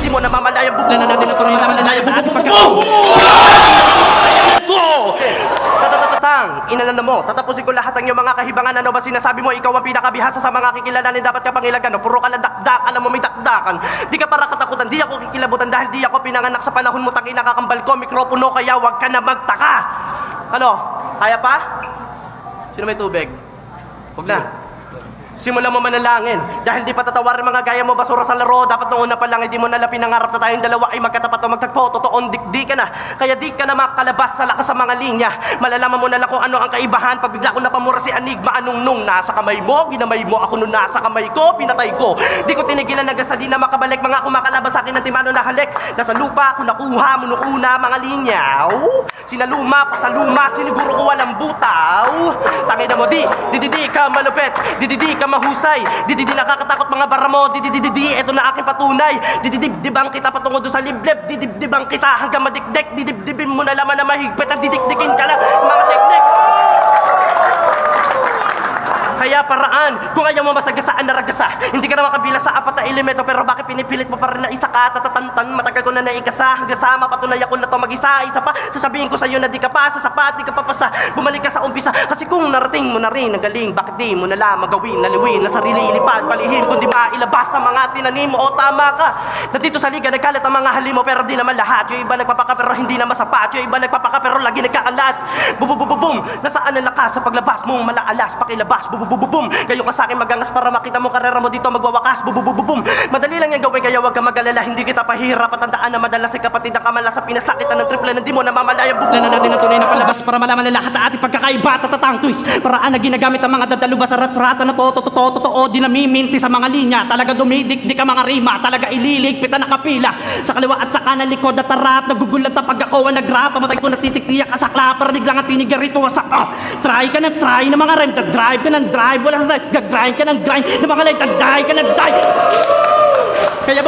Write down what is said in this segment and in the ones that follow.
Hindi mo namamalaya, bubla na natin sa tuloy na malalaya. Tatatatang, inalan mo, tatapusin ko lahat ang iyong mga kahibangan. Ano ba sinasabi mo? Ikaw ang pinakabihasa sa mga kikilalanin. Dapat ka pangilagan, puro ka lang dakdak. Alam mo may dakdakan. Di ka para katakutan, di ako kikilabutan. Dahil di ako pinanganak sa panahon mo. Tangina kakambal ko, mikropono. Kaya wag ka na magtaka. Ano? Kaya pa? Sino may tubig? Huwag na. Simulan mo manalangin. Dahil di patatawarin mga gaya mo basura sa laro. Dapat noong una pa lang, hindi mo nalang pinangarap na tayong dalawa ay magkatapat o magtagpo. Totoong di ka na. Kaya di ka na makalabas sa lakas sa mga linya. Malalaman mo na lang kung ano ang kaibahan. Pag bigla ko napamura si Enigma, anong nung nasa kamay mo, ginamay mo ako nung nasa kamay ko, pinatay ko. Di ko tinigilan hanggang sa di na makabalik. Mga kumakalabas sa akin ng timano na halik. Nasa lupa ko nakuha mo noong una mga linyaw. Sinaluma pa sa luma, siniguro ko walang butaw. Tangin na mo di ka malupit, di ka mahusay, di nakakatakot mga bara mo, di eto na aking patunay, di bang kita patungo doon sa liblib, di bang kita hanggang madikdik, dibin mo na laman na mahigpit at didikdikin ka lang mga teknik. Kaya paraan, kung ayaw mo masagasaan na ragasa, hindi ka na makabila sa apat na elemento, pero bakit pinipilit mo pa rin na isa ka, tatatantan, matagal ko na naigasa, hanggang sa mapatunay ako na to mag-isa, isa pa, sasabihin ko sa'yo na di ka pa, sa sapat, di ka papasa, bumalik ka sa umpisa, kasi kung narating mo na rin ang galing, bakit di mo na lamang gawin, naliwin, na sarili ilipad, palihim, kundi mailabas sa mga tinanim mo, o tama ka, nandito sa liga, nagkalat ang mga halimo, pero di naman lahat, yung iba nagpapaka, pero hindi na masapat, yung iba nagpapaka, pero lagi nagkakalat, bububububum, nasaan ang lakas sa paglabas mong malaalas, pakilabas, bubububum, kayo ka sa akin magangas para makita mo karera mo dito magwawakas, bubububum, madali lang yung gawin kaya wag ka mag-alala, hindi kita pahirap at tandaan na madalas ay kapatid ang kamala sa pinasakitan ng triple na di mo na mamalaya, bubla na natin ang tunay na palabas para malaman na lahat na ating pagkakaiba at tatatang twist, paraan na ginagamit ang mga dadaluba sa rat-rata na totoo, di namiminti sa mga linya, talaga dumidikdik ang mga rima, talaga ililigpit na nakapila, sa kaliwa at sa kanan likod at tarap, nagugulat na pag ako ang nag-rap, pamatay ko natitiktiyak ka sa klapar, niglang at tinigarito wasak, try ka ng mga rhyme, drive ka ng drive, wala sa drive, gag-grind ka ng grind, ng mga light, die ka ng die. Kaya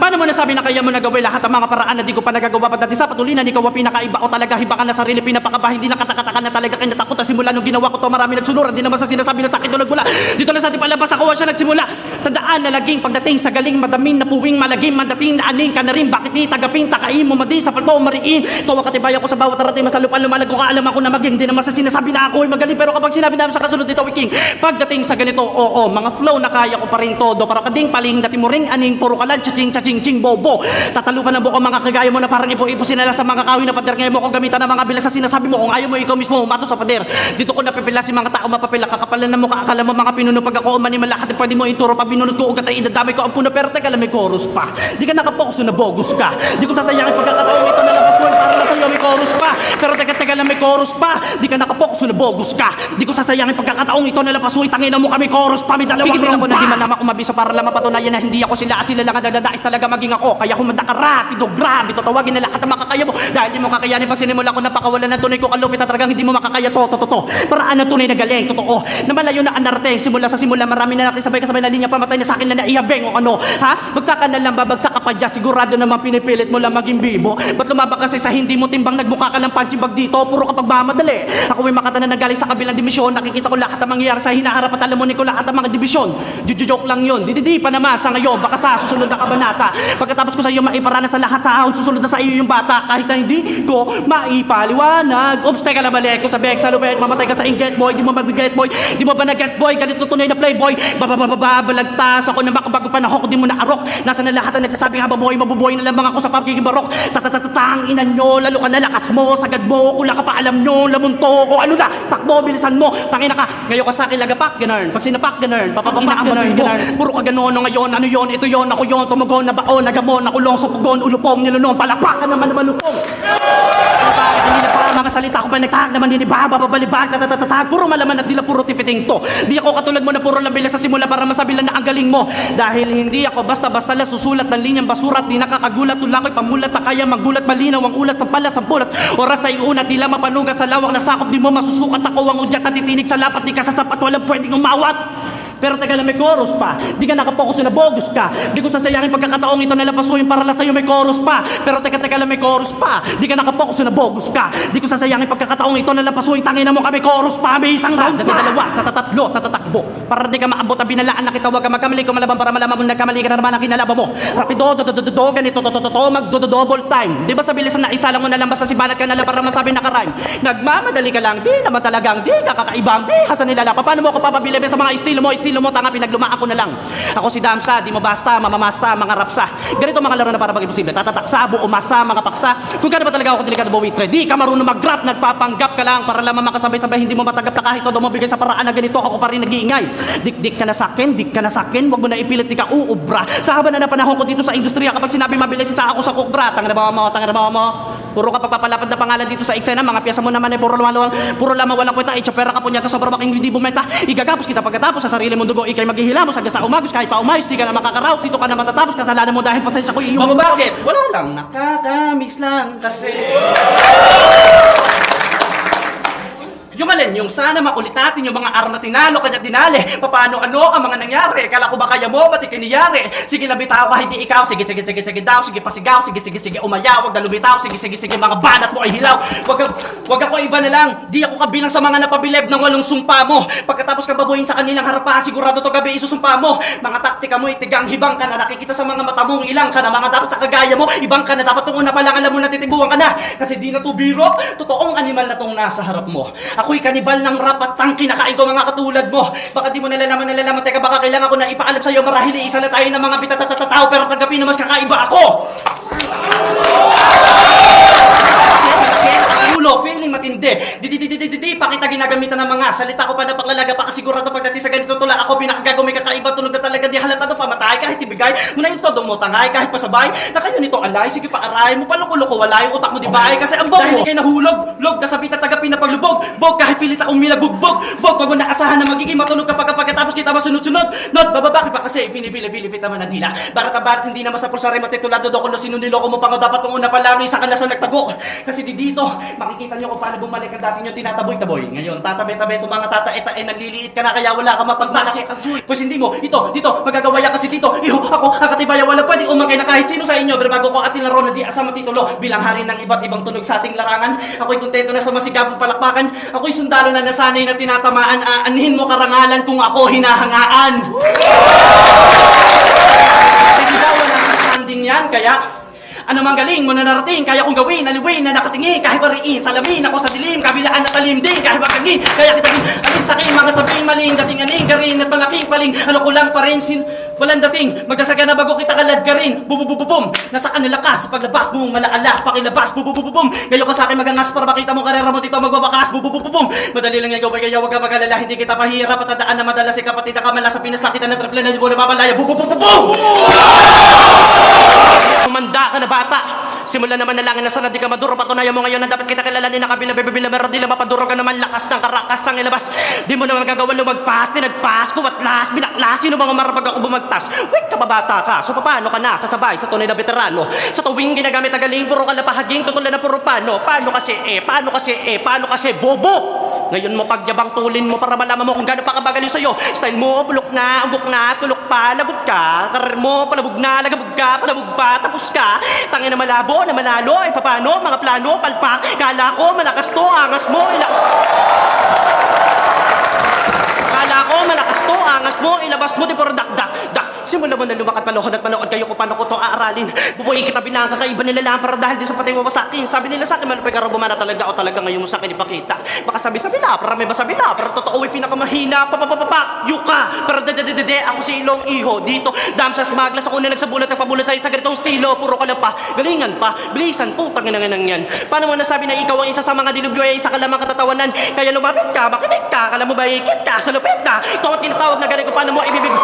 paano mo nasabi na kaya mo nagawin lahat ang mga paraan na di ko pa nagagawa pa dati sa patulinan, ikaw ang pinakaiba o talaga hiba ka na sarili, pinapakaba, hindi nakatakatakan na talaga kayo natakot na simula nung ginawa ko to, marami nagsunuran, di naman sa sinasabi na sakit o nagmula, dito lang sa ating palabas ako siya nagsimula, tandaan na laging pagdating sa galing, madamin na puwing, malaging, madating na aning ka na rin, bakit di tagaping, takain mo, madi, sa palto, mariin, tawa katibay ako sa bawat arating, mas lalupan lumalago ka, alam ako na maging, di naman sa sinasabi na ako ay magaling, pero kapag sinabi namin sa kasunod dito, wiking, pagdating sa ganito, oo, mga flow na kaya ko pa rin todo, para kading paling, dati mo ring aning, puro ka lang, chaching, bobo. Tatalupan ng buko mga kagaya mo na parang ipo-ipo sinala sa mga kahoy na pader. Ngayon mo ko gamitan ng mga bilas sa sinasabi mo. Kung ayaw mo, ikaw mismo umato sa pader. Dito ko napipila si mga tao mapapila. Kakapalan na mukha, akala mo mga pinuno. Pag ako umaniman lahat, pwede mo ituro pa binunod ko ugat ay idadamay ko ang puno. Pero teka lang, may chorus pa. Di ka nakapokus na bogus ka. Di ko sasayangin pagkakataon ito na labas para na sa'yo may chorus pa. Pero teka lang, may chorus pa. Di ka nakapokus na bogus ka. Di ko sasayangin pagkakataon ito na labas tangina mo kami chorus pa. May dalawang tigitin ako na di man naman umabiso para lang mapatunayan na hindi ako sila at sila lang ang dadadais talaga maging ako. Kaya kumanda ka rapido, grabe, tawagin na lahat ang makakaya mo. Dahil di mo kakayanin pag sinimula ko napakawalan ng tunay ko kalupit at talagang hindi mo makakaya to. Paraan ng tunay na galing, totoo. Na malayo na anarteng, simula sa simula, marami na natin sabay-kasabay na linya, pamatay na sa akin na naihabeng o ano. Ha? Bagsakan na lang, babagsak ka pa dyan, sigurado naman pinipilit mo lang maging bibo. Ba't lumaba kasi sa hindi mo timbang, nagmukha ka lang punching bag dito, puro kapag mamadali. Ako ay makata na nagaling sa kabilang dimisyon, nakikita ko lahat ang mangyayari sa hinaharap at alam mo ko lahat ang mga dibisyon. Joke lang yun, di pa naman sa ngayon, baka sa susunod na kabanata. Pagkatapos ko sa iyo maiparana sa lahat sa ahon, susunod na sa iyo yung bata kahit na hindi ko maipaliwanag. Oops, teka lang, mali ko sa beg, sa lupet, mamatay ka sa inget boy, di mo mag-get boy, di mo ba nag-get boy, ganito tunay na playboy, balagtas ako na makabago panahok, di mo na arok, nasa na lahat ang nagsasabing hababoy, mabuboy na lamang ako sa pagiging barok, tatatatang inan nyo, lalo ka na lakas mo, sagad mo, kula ka pa alam nyo, lamunto ko, ano na, takbo, bilisan mo, tangina ka, ngayon ka sa akin lagapak, ganun, pag sinapak, ganun, papapak, ganun, puro ka ganun, ngayon, ano yon, ito yon, ako yon, tumugon, nabaon, nagamon, nakulong, supugon, ulupong, nilunong, palakpakan naman malupong. Bakit hindi na para mga salita ko pa nagtahag naman ninibaba, babalibag, tatatatag, puro malaman at dila puro tipiting to. Di ako katulad mo na puro lang bilas sa simula para masabilan na ang galing mo. Dahil hindi ako basta-basta lang susulat ng linyang basura at di nakakagulat, tulakoy pamulat na kaya magulat, malinaw ang ulat sa palas ang pulat. Oras ay unat, di lang mapanugat sa lawak na sakop, di mo masusukat ako ang udyat at titinig sa lapat, di ka sasapat, walang pwedeng umawat. Pero teka lang, may chorus pa. Di ka nakapokus na bogus ka. Di ko sasayangin pagkakataong ito na lapasuin para lang sa'yo may chorus pa. Pero teka lang, may chorus pa. Di ka nakapokus na bogus ka. Di ko sasayangin pagkakataong ito na lapasuin, tangina mo kami chorus pa. May isang round pa. Dalawa, tatatatlo, tatatakbo. Para di ka maabot ang binalaan na kita, huwag ka magkamali kung malaban para malaman mo nagkamali ka na naman ang kinalaban mo. Rapido, ganito, magdo-double time. Di ba sa bilisan na isa lang mo na lang basta si banat ka na lang para masabi nakarime. Nagmamadali ka lang, di naman talagang di ka kakaibang bihasa nila. Paano mo ako papabilib sa mga estilo mo, tanga, pinaglumaan ko na lang. Ako si Damsa, di mo basta, mamamasta, mga rapsa. Ganito mga laro na para pag-imposible. Tatataksa, umasa, mga paksa. Kung gano'n ba talaga ako delikado buwitre, di ka marunong mag-rap, nagpapanggap ka lang para lamang makasabay-sabay, hindi mo matanggap na kahit todo mo bigay sa paraan na ganito, ako pa rin nag-iingay. Dik ka na sakin, wag mo na ipilit, di ka uubra. Sa haba na panahon ko dito sa industriya, kapag sinabi mabilis, isa ako sa kukbra. Tanga na ba mo? Puro ka pagpapalapad na pangalan dito sa eksena, mga piyesa mo naman puro lamang walang kwenta, pera ka po niya sa barabaking hindi bumenta. Igagapos kita pagkatapos sa sarili mong dugo, ikay maghihilamos hanggang sa umagos, kahit pa umayos, di ka na makakaraos, dito ka na matatapos, kasalanan mo dahil pasensya ko iyong... Bakit? Wala lang, nakakamiss lang kasi... Yung alin, yung sana makulit natin yung mga araw na tinalo, kanya tinali. Paano ang mga nangyari? Kala ko ba kaya mo, ba't ikiniyari? Sige lang bitaw kahit di ikaw. Sige daw, sige pasigaw. Sige umayaw, wag na lumitaw. Sige mga banat mo ay hilaw. Wag ako iba na lang. Di ako kabilang sa mga napabilib ng walong sumpa mo. Pagkatapos kang babuhin sa kanilang harapan, sigurado to gabi isusumpa mo. Mga taktika mo itigang hibang ka na, nakikita sa mga mata mong ilang ka na. Mga dapat sa kagaya mo, ibang ka na. Dapat tong una pa lang alam mo na titibuhan ka na. Kasi di na to biro, totoong animal na tong nasa harap mo. Ako'y kanibal ng rap at tang kinakain ko mga katulad mo. Baka di mo nalalaman. Teka, baka kailangan ko na ipaalam sa'yo marahil isa na tayo ng mga pitatatataw pero tanggapin na mas kakaiba ako. Feeling matindi. Di pa kita ginagamitan ng mga salita ko pa na paklalaga pa kasigurado pagdating sa ganito tula ako pinakagagawin kakaiba tunog na talaga di halata to pamatay kahit ibigay mo na yung todo mo tangay kahit pasabay na kayo nito alay sige pa aray mo paluko-luko wala yung utak mo di ba kasi ang bog mo dahil kay nahulog log nasabi tatagapin na paglubog bog kahit pilit akong milabugbog bog wag mo nakasahan na magiging matunog kapag pagkatapos kita masunod-sunod not bababaki pa kasi pinipili-pilipit naman ang dila barat hindi naman sa pulsari matitulado do kuno sinuniloko mo pa dapat nung una pa lang isa ka na sa nagtago kasi dito makikita niyo kung paano bumalik ang dati niyo tinataboy-taboy. Ngayon, tatabi-tabi itong mga tata-eta naliliit ka na kaya wala ka mapagtalas. Pues hindi mo, dito, magagawa yan kasi dito. Ako, ang katibaya, wala pwedeng umangkay na kahit sino sa inyo. Pero bago ko ating laro na di asama titulo bilang hari ng iba't ibang tunog sa ating larangan. Ako'y kontento na sa masigabong palakpakan. Ako'y sundalo na nasanay na tinatamaan. Aanhin mo karangalan kung ako hinahangaan. Hindi daw wala sa standing yan, kaya... Ano mang galing mo na narating, kaya kong gawin, aliwin na nakatingin, kahit mariin, salamin ako sa dilim, kabilaan na talim din, kahit bakagin, kaya kita alin sa akin, mga sabing maling, dating aning, garin at malaking paling, ano ko lang pa rin, walang dating, magdasaga na bago kita kalad ka rin, bububububum, nasa kanalakas, paglabas mo, malaalas, pakilabas, bububububum, ngayon ka sa akin magangas para makita mo karera mo dito, magbabakas, bubububum, madali lang yung gawin, kaya wag ka magalala, hindi kita pahirap, patandaan na madalas si kapatid ka mala sa Pinas, nakita na triple na di mo na mamalaya, bububububum! Tumanda ka na bata. Simula naman nalangin na sana di ka maduro. Patunayan mo ngayon na dapat kita kilalanin na kabilang bibibila. Meron di lang mapaduro ka naman. Lakas ng karakas ng ilabas. Di mo naman magagawa lumagpas. Tinagpas, kumatlas, binaklas. Sino mga marapag ako bumagtas? Wait ka ba bata ka? So paano ka na sasabay sa tunay na veterano? Sa tuwing ginagamit ang galing, puro ka na pahaging. Tutulan na puro paano? Paano kasi bobo? Ngayon mo pagyabang tulin mo para malaman mo kung gaano pa kabagaling sa'yo. Style mo, bulok na, ugok na, tulok pa, lagot ka. Karir mo, palabog na, lagabog ka, palabog pa, tapos ka. Tangin na malabo, na manalo, ay papano, mga plano, palpak. Kala ko, malakas to, angas mo, ilabas mo, di puro dak. Simula mo na lumakat palohon at manood kayo kung paano ko to aaralin. Bubuhin kita bilang kakaiba nila lang para dahil di sa patay mo sa akin. Sabi nila sa akin, malapagaro bumana talaga o talaga ngayon mo sa akin ipakita. Baka sabi na, para may basabi na, para totoo ay pinakamahina, yuka. Pero ako si Ilong Iho, dito, Damsa Smaglas, ako na nagsabulat, nagpabulat sa'yo sa ganitong estilo, puro ka lang pa, galingan pa, bilisan, putang ina yan. Paano mo nasabi na ikaw ang isa sa mga dilubyo ay isa ka lamang katatawanan, kaya lumapit ka, makinig ka, kala mo ba ikit ka, sa lupit ka, ito at tinatawag na galing kung paano mo ibibig.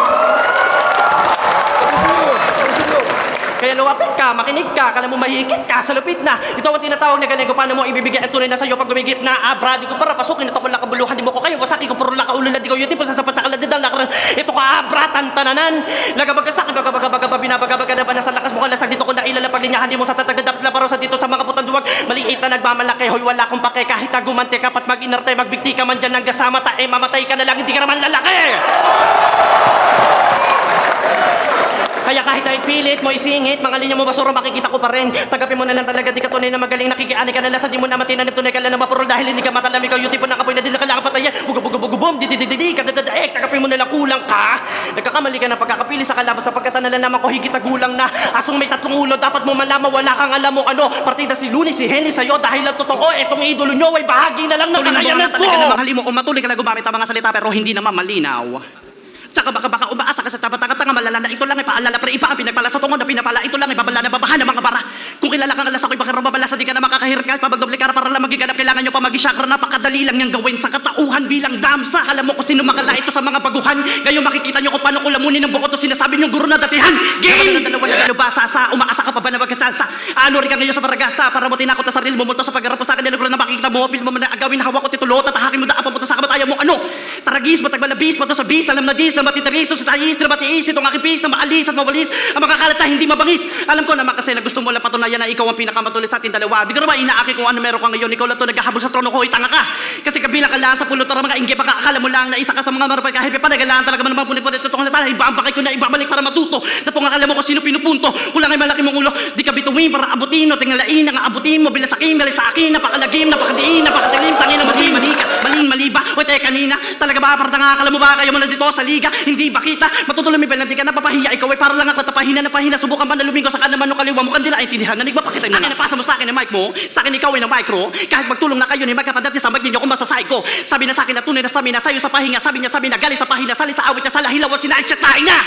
Kaya lumapit ka, makinig ka, kala mo mahigit ka, sa lupit na. Ito ang tinatawag na galing kung paano mo ibibigay ang tunay na sa'yo pag gumigit na brady ko para pasukin. Ito ko lang kabuluhan, di mo ko kayo, wasaki ko puro lakaululan, di ko yun, di po sasapat sa kaladidal. Ito ka tantananan. Lagabag ka sa akin, baga, binabagabaga na ba nasa lakas mo kalasag dito ko na ilala paglinyahan, di mo sa tatagandap na parosa dito sa mga putang duwag. Maliit na nagmamalaki, hoy wala kong pake, kahit na gumante ka, pat mag-inarte, magbigti ka man dyan ng gasama, mamatay ka na lang, hindi ka naman lalaki. Kaya kahit ay pilit mo isingit, mga linya mo basura makikita ko pa rin. Tanggapin mo na lang talaga, di ka tunay na magaling, nakikiani ka na lang sa di mo naman tinanip, tunay ka lang na mapurol dahil hindi ka matalam, ikaw yung tipo ng kapoy na di na kailangan patayan. Bugubugubugubum, di kadadadaek, tanggapin mo na lang kulang ka. Nagkakamali ka ng pagkakapili sa kalaban sapagkat nalalaman ko higit na gulang na. Asong may tatlong ulo, dapat mo malaman, wala kang alam mo ano. Partida si Luni, si Henry sa'yo dahil ang totoo, etong idolo nyo ay bahagi na lang ng kalayanan ko. Talaga namang halimo o matuloy ka na gumamit ang mga salita pero hindi naman malinaw. Tsaka baka umaasa ka sa tanga malala na ito lang ay paalala pre ipa ang pinagpala sa tungo na pinapala ito lang ay babala na babahan ng mga para. Kung kilala kang alas ako'y baka babala sa di ka na makakahirit kahit pabagdoble ka para lang magiganap kailangan nyo pa mag-chakra, napakadali lang niyang gawin sa katauhan bilang damsa. Alam mo kung sino makala ito sa mga baguhan, ngayon makikita nyo kung paano kulamunin ng bukot o sinasabi niyong guro na datihan. Game! Dalawa na galubasa sa umaasa ka pa ba na magkatsansa? Ano rin ka ngayon sa baragasa para mo tinakot na sarili mo multo sa pagharap sa akin nilagro na makikita mo pil mo na agawin na hawak ko titulo tatahakin mo daan papunta sa kabataya mo ano? Taragis, matagbalabis, pato sa bis, alam na dis, na matitiris, sa sayis, na matiis, itong aking bis, na maalis at mawalis, ang mga kalat na hindi mabangis. Alam ko naman kasi na gusto mo lang patunayan na ikaw ang pinakamatulis sa ating dalawa. Di ko naman inaaki kung ano meron ka ngayon, ikaw lang to naghahabol sa trono ko, itanga ka. Kasi kabilang ka lang sa pulot ng mga ingge, baka akala mo lang na isa ka sa mga marupay kahit panagalaan talaga man naman punit-punit itong na iba ang bakay ko na ibabalik para matuto. Natong akala mo kung sino pinupunto, kulang ay malaki mong ulo, di ka bituin para abutin o tingalain ang abutin mo bilang sakin, bilang sa akin, napakalagim, napakadiin, napakadilim, tangin na mali ka, maling ba? O tayo kanina, talaga ba parang akala mo ba kayo mo na dito sa liga, hindi ba kita? Matutulong mi ba na di ka napapahiya, ikaw ay para lang ako tapahina na pahina, subukan ba na lumingo sa kanan ng kaliwa mo, kandila ay tinihan, nanig ba pakita mo na? Akin napasa mo sa akin ang mic mo, sa akin ikaw ay ng micro, kahit magtulong na kayo ni magkapadati sa magdinyo kung masasay ko. Sabi na sa akin na tunay na stamina sa'yo sa pahinga, sabi na galing sa pahina, sali sa awit niya, sa lahilaw at sinain siya tayo niya.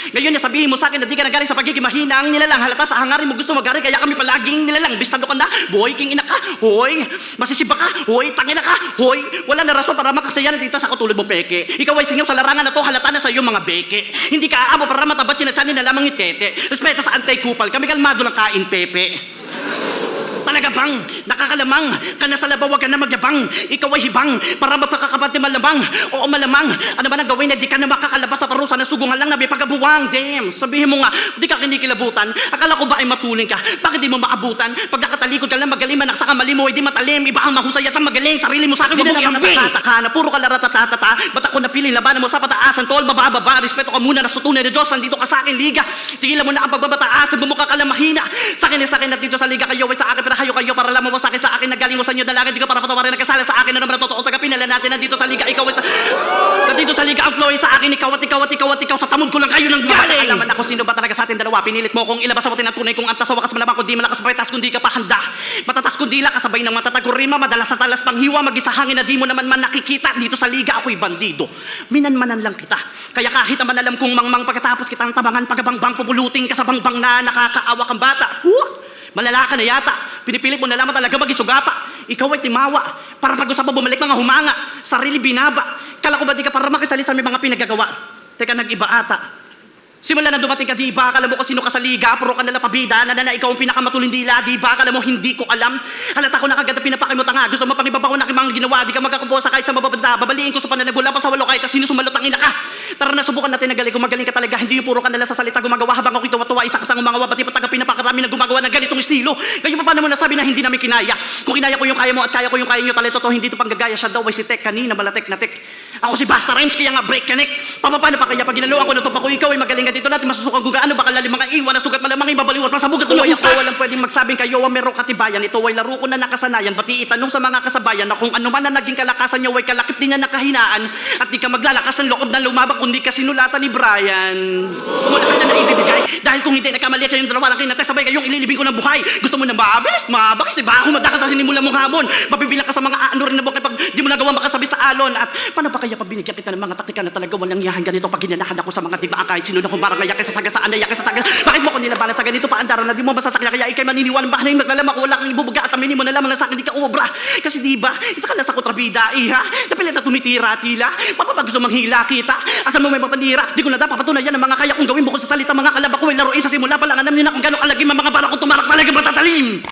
Ngayon niya sabihin mo sa akin na di ka na galing sa pagiging mahina, ang nilalang halata sa hangarin mo gusto magari, kaya kami palaging nilalang, bistado ka na, boy, king ina ka, hoy, masisiba ka, hoy, tangina ka, hoy, wala na rason para makasayanan dito sa katulad mong peke. Ikaw ay singaw sa larangan na to, halata na sa iyo mga beke. Hindi ka aabo para matabat sinatsanin na lamang itete. Respeto sa antay-kupal, kami kalmado lang kain pepe. Talaga bang nakakalamang ka na sa labaw, wag ka na magyabang, ikaw ay hibang para magpakakapante malamang. Oo malamang, ano ba nang gawin na di ka na makakalabas sa parusa na sugungan lang na may pagkabuwang. Damn, sabihin mo nga, di ka kinikilabutan, akala ko ba ay matuling ka, bakit di mo maabutan? Pag nakatalikod ka lang magaling, manak sa kamali mo ay di matalim, iba ang mahusay at ang magaling, sarili mo sa akin mabuhay ang nakataka na puro ka laratatata, ba't ako napiling labanan mo sa pataasan, tol, bababa, respeto ka muna, nasutunay na Diyos, nandito ka sa akin liga, tigilan mo na ang pagbabataas, bumukha ka lang mahina, sa akin at dito sa liga kayo ay sa akin, pero kayo para lamang mo sa akin nagaling mo sa inyo dalaga, di ka para patawarin nagkasala sa akin na naman totoo, tagapin na natin nandito sa liga, ikaw ay sa nandito sa liga ang flow ay sa akin, ikaw sa tamod ko lang kayo ng galing. Alaman ako sino ba talaga sa atin dalawa, pinilit mo kung ilabas mo tinantunay kung antas sa wakas malamang kung di malakas paitas kung di ka pa handa, matatas kung di la kasabay ng matatagurima, madalas sa talas panghiwa, mag-isa hangin na di mo naman nakikita, dito sa liga ako'y bandido, minanmanan lang kita, kaya kahit naman alam kong mangmang pagkatapos kitang tabangan, pagabangbang pupuluting ka sa bangbang na nakakaawa kang bata. Malala ka na yata. Pinipilit mo na lamang talaga mag-isuga pa. Ikaw ay timawa. Para pag-usapan bumalik mga humanga. Sarili binaba. Kala ko ba di ka para makisali sa may mga pinagagawa? Teka, nag-iba ata. Simula na dumating ka, di ba? Akala mo kung sino ka sa liga, puro ka nalang pabida, na ikaw ang pinakamatulindila, di ba? Akala mo hindi ko alam. Halata ko na kagad pinapakay mo tanga. Gusto mo pang ibabaw na mga ginawa, di ka magkakumpusa kahit sa mababansa. Babaliin ko sa pananagula pa sa walo kahit sino sumalutang ina ka. Tara na, subukan natin na galing. Kung magaling ka talaga, hindi yung puro ka nalang sa salita gumagawa habang ako'y tuwa-tuwa, isa ka sa umangawa, pati pa taga pinapakarami na gumagawa ng ganitong estilo. Ngayon pa paano mo nasabi na hindi namin kinaya? Kung kinaya ko yung kaya mo at kaya ko yung kaya nyo, talento to, hindi to panggagaya siya daw ay si Tek, kanina malatek na tek. Ako si Basta Rhymes, kaya nga break ka neck. Paano pa kaya pag ginaluan ko na to pa ko ikaw ay magaling ka dito natin masusukan kung gaano baka lalim mga iwan na sugat malamang ibabaliwan pa sa bugat tuloy ako. Walang pwedeng magsabing kayo ang merong katibayan. Ito ay laro ko na nakasanayan. Pati itanong sa mga kasabayan na kung ano man na naging kalakasan nyo ay kalakip din niya nakahinaan at di ka maglalakas ng loob ng lumabak kundi ka sinulatan ni Brian. Kumula ka dyan na ibibigay dahil kung hindi nakamali kayong dalawa lang kinatay sabay kayong ililibing ko ng buhay. Gusto mo na mabilis, diba? Humanda ka sa sinimula mong hamon. Mabibilang ka sa mga ano rin na buhay pag di mo nagawa makasabi sa alon. At paano pa kaya pag binigyan kita ng mga taktika na talaga walang yahan ganito pag ginanahan ako sa mga diba kahit sino na humarang ngayak sa sagasaan na yakin sa sagasaan. Bakit mo ko nilabanan sa ganito pa andaran na di mo masasakya kaya ikay maniniwala bahan na maglalam ako wala kang ibubuga at aminin mo na lamang na sa akin di ka obra. Kasi diba, isa ka na sa kontrabida iha. Napilit na tumitira tila. Mapapagusto manghila kita. Asan mo may mapanira? Di ko na dapat patunayan ang mga kaya kong gawin bukod sa salita mga kalaba ko ay laruin sa simula pa lang alam niyo na kung gano'ng kalagim ang mga bala ko tumarak talaga matatalim.